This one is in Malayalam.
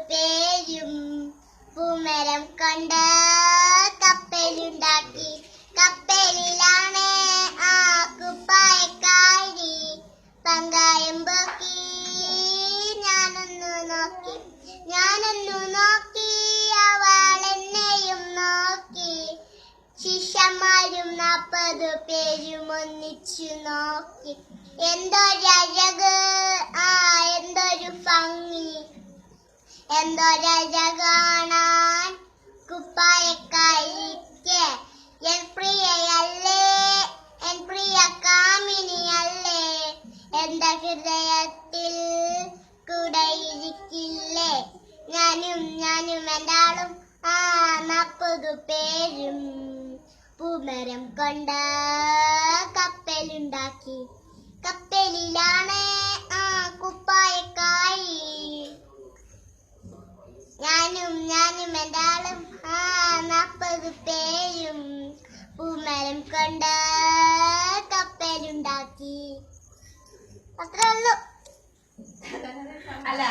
പേരും പൂമരം കൊണ്ട് കപ്പലുണ്ടാക്കി. കപ്പലിലാണ് ആ കുപ്പായക്കാരി. പങ്കായം പോക്കി ഞാനൊന്നു നോക്കി, അവളെന്നെയും നോക്കി. ശിഷ്യന്മാരും 40 പേരും ഒന്നിച്ചു നോക്കി. എന്തൊരഴക്, എന്തൊരു ഭംഗി, എന്തൊരഴകാണാൻ കുപ്പായക്കാരിക്ക്. എൻ പ്രിയയല്ലേ, എൻ പ്രിയ കാമിനിയല്ലേ, എന്റെ ഹൃദയത്തിൽ കൂടെയിരിക്കില്ലേ. ഞാനും എൻ്റെ ആളും 40 പേരും പൂമരം കൊണ്ട് കപ്പലുണ്ടാക്കി. കപ്പലിലാണ് ആ കുപ്പായക്കാരി. ഞാനും എൻ്റെ ആളും 40 പേരും പൂമരം കൊണ്ട് കപ്പലുണ്ടാക്കി. അത്രേ ഉള്ളൂ. അല്ല